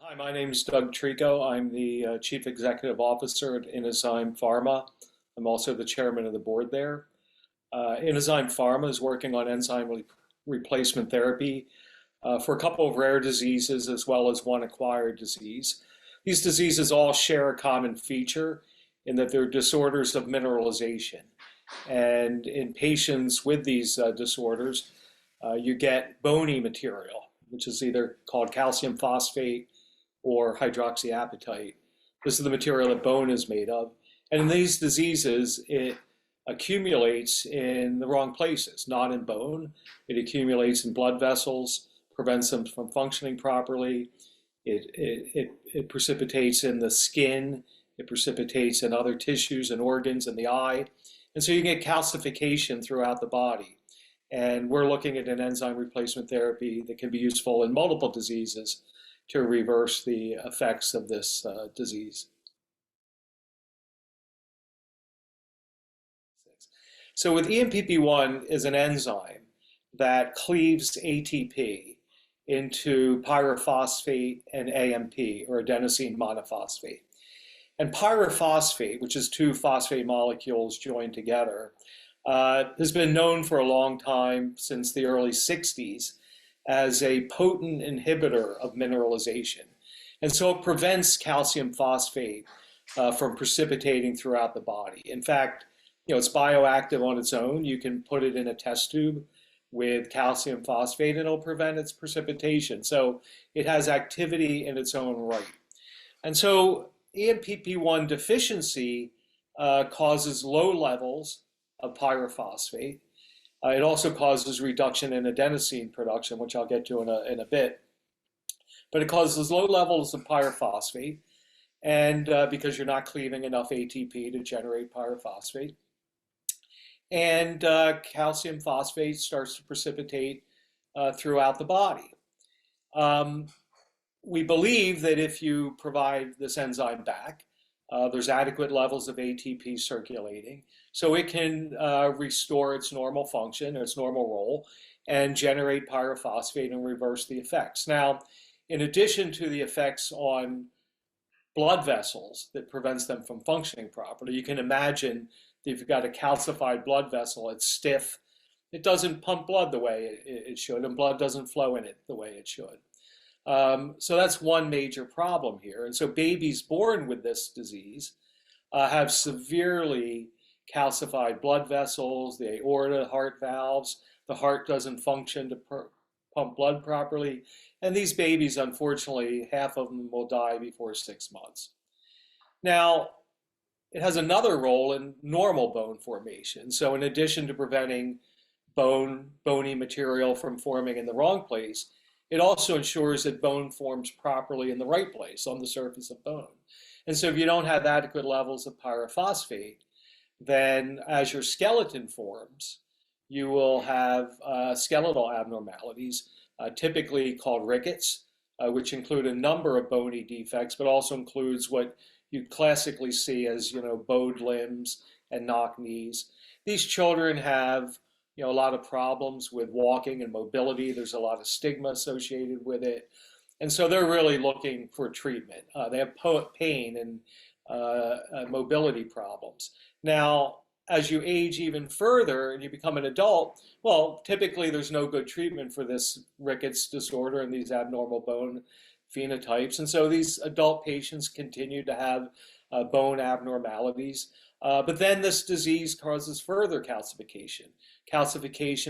Hi, my name is Doug Treco. I'm the Chief Executive Officer at Inozyme Pharma. I'm also the chairman of the board there. Inozyme Pharma is working on enzyme replacement therapy for a couple of rare diseases as well as one acquired disease. These diseases all share a common feature in that they're disorders of mineralization. And in patients with these disorders, you get bony material, which is either called calcium phosphate or hydroxyapatite. This is the material that bone is made of. And in these diseases, it accumulates in the wrong places, not in bone. It accumulates in blood vessels, prevents them from functioning properly. It precipitates in the skin. It precipitates in other tissues and organs in the eye. And so you get calcification throughout the body. And we're looking at an enzyme replacement therapy that can be useful in multiple diseases to reverse the effects of this disease. So with ENPP1 is an enzyme that cleaves ATP into pyrophosphate and AMP, or adenosine monophosphate. And pyrophosphate, which is two phosphate molecules joined together, has been known for a long time, since the early 60s, as a potent inhibitor of mineralization. And so it prevents calcium phosphate from precipitating throughout the body. In fact, it's bioactive on its own. You can put it in a test tube with calcium phosphate and it'll prevent its precipitation. So it has activity in its own right. And so ENPP1 deficiency causes low levels of pyrophosphate. It also causes reduction in adenosine production, which I'll get to in a bit. But it causes low levels of pyrophosphate, and because you're not cleaving enough ATP to generate pyrophosphate. And calcium phosphate starts to precipitate throughout the body. We believe that if you provide this enzyme back, there's adequate levels of ATP circulating, so it can restore its normal function, its normal role, and generate pyrophosphate and reverse the effects. Now, in addition to the effects on blood vessels that prevents them from functioning properly, you can imagine that if you've got a calcified blood vessel, it's stiff, it doesn't pump blood the way it should, and blood doesn't flow in it the way it should. So that's one major problem here. And so babies born with this disease have severely calcified blood vessels, the aorta, heart valves. The heart doesn't function to pump blood properly. And these babies, unfortunately, half of them will die before 6 months. Now, it has another role in normal bone formation. So in addition to preventing bony material from forming in the wrong place, it also ensures that bone forms properly in the right place on the surface of bone. And so if you don't have adequate levels of pyrophosphate, then as your skeleton forms, you will have skeletal abnormalities, typically called rickets, which include a number of bony defects, but also includes what you classically see as, bowed limbs and knock knees. These children have a lot of problems with walking and mobility. There's a lot of stigma associated with it. And so they're really looking for treatment. They have pain and mobility problems. Now, as you age even further and you become an adult, well, typically there's no good treatment for this rickets disorder and these abnormal bone phenotypes. And so these adult patients continue to have bone abnormalities. But then this disease causes further calcification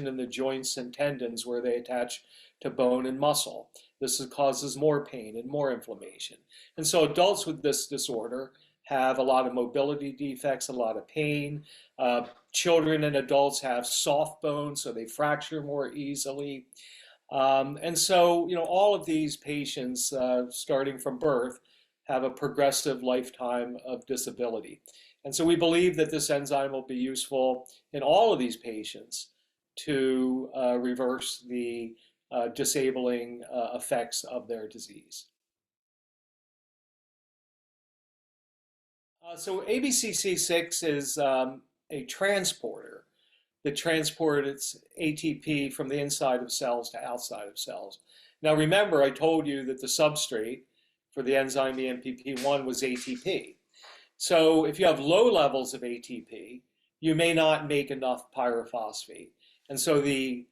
in the joints and tendons where they attach to bone and muscle. This causes more pain and more inflammation. And so adults with this disorder have a lot of mobility defects, a lot of pain. Children and adults have soft bones, so they fracture more easily. And so, all of these patients, starting from birth, have a progressive lifetime of disability. And so we believe that this enzyme will be useful in all of these patients to reverse the disabling effects of their disease. So ABCC6 is a transporter that transports ATP from the inside of cells to outside of cells. Now remember, I told you that the substrate for the enzyme ENPP1 was ATP. So if you have low levels of ATP, you may not make enough pyrophosphate. And so the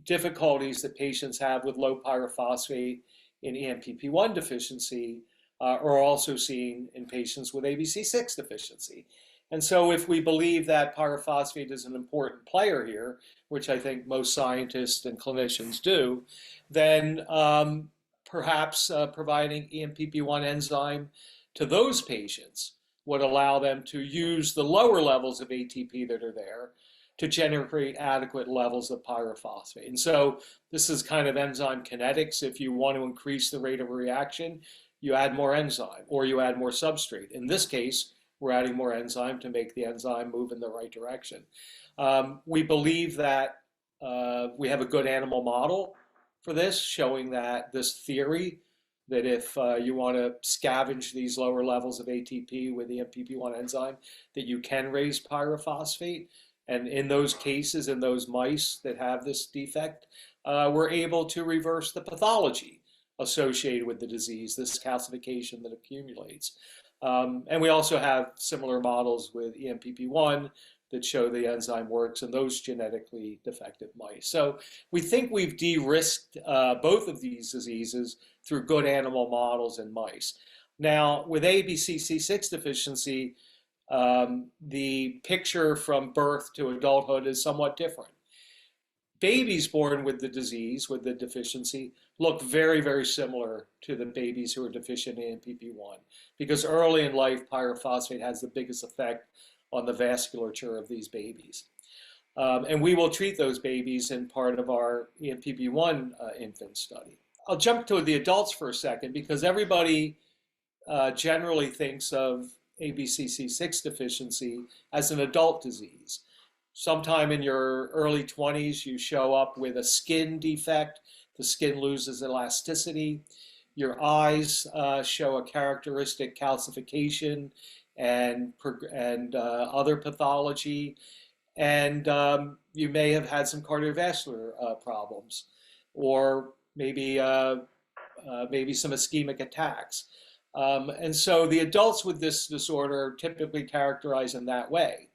difficulties that patients have with low pyrophosphate in ENPP1 deficiency are also seen in patients with ABCC6 deficiency. And so if we believe that pyrophosphate is an important player here, which I think most scientists and clinicians do, then perhaps providing ENPP1 enzyme to those patients would allow them to use the lower levels of ATP that are there to generate adequate levels of pyrophosphate. And so this is kind of enzyme kinetics. If you want to increase the rate of reaction, you add more enzyme or you add more substrate. In this case, we're adding more enzyme to make the enzyme move in the right direction. We believe that we have a good animal model for this, showing that this theory that if you want to scavenge these lower levels of ATP with the ENPP1 enzyme, that you can raise pyrophosphate. And in those cases, in those mice that have this defect, we're able to reverse the pathology associated with the disease, this calcification that accumulates. And we also have similar models with ENPP1 that show the enzyme works in those genetically defective mice. So we think we've de-risked both of these diseases through good animal models in mice. Now, with ABCC6 deficiency, the picture from birth to adulthood is somewhat different. Babies born with the disease, with the deficiency, look very, very similar to the babies who are deficient in ENPP1, because early in life, pyrophosphate has the biggest effect on the vasculature of these babies. And we will treat those babies in part of our ENPP1 infant study. I'll jump to the adults for a second, because everybody generally thinks of ABCC6 deficiency as an adult disease. Sometime in your early 20s, you show up with a skin defect. The skin loses elasticity. Your eyes show a characteristic calcification and other pathology. And you may have had some cardiovascular problems, or maybe some ischemic attacks. And so the adults with this disorder are typically characterized in that way.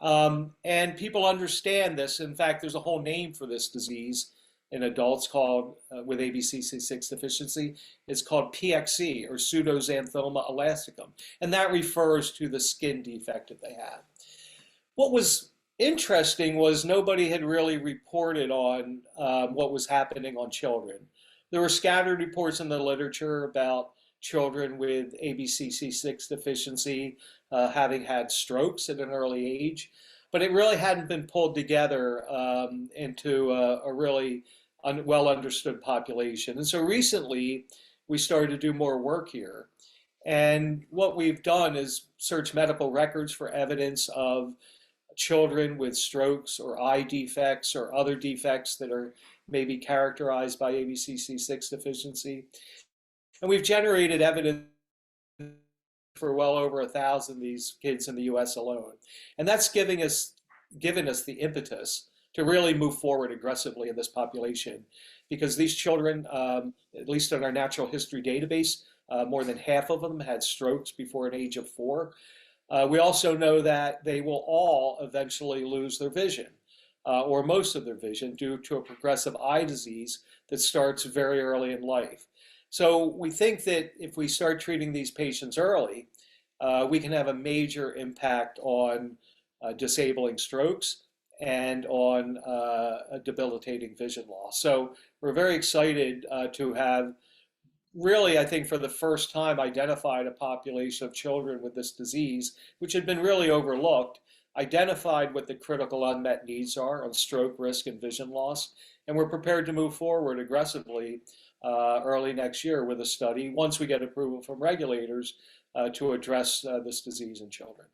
And people understand this. In fact, there's a whole name for this disease in adults called, with ABCC6 deficiency. It's called PXE, or pseudoxanthoma elasticum. And that refers to the skin defect that they have. What was interesting was nobody had really reported on what was happening on children. There were scattered reports in the literature about children with ABCC6 deficiency having had strokes at an early age, but it really hadn't been pulled together into a really well understood population. And so recently we started to do more work here. And what we've done is search medical records for evidence of children with strokes or eye defects or other defects that are maybe characterized by ABCC6 deficiency. And we've generated evidence for well over 1,000 of these kids in the US alone. And that's given us the impetus to really move forward aggressively in this population, because these children, at least in our natural history database, more than half of them had strokes before an age of 4. We also know that they will all eventually lose their vision, or most of their vision, due to a progressive eye disease that starts very early in life. So we think that if we start treating these patients early, we can have a major impact on disabling strokes and on a debilitating vision loss. So we're very excited to have really, I think, for the first time identified a population of children with this disease, which had been really overlooked, identified what the critical unmet needs are on stroke risk and vision loss, and we're prepared to move forward aggressively early next year with a study, once we get approval from regulators, to address this disease in children.